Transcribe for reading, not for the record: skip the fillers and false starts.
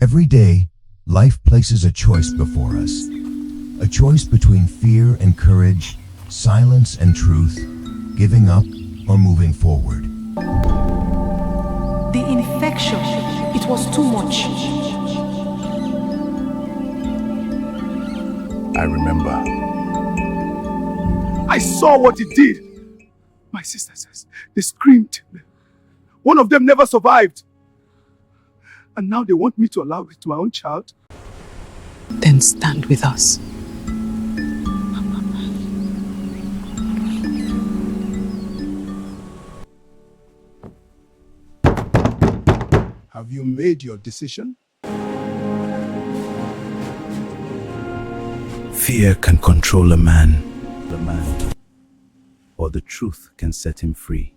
Every day, life places a choice before us. A choice between fear and courage, silence and truth, giving up or moving forward. The infection, it was too much. I remember. I saw what it did. My sister says they screamed. One of them never survived. And now they want me to allow it to my own child. Then stand with us. Have you made your decision? Fear can control a man, or the truth can set him free.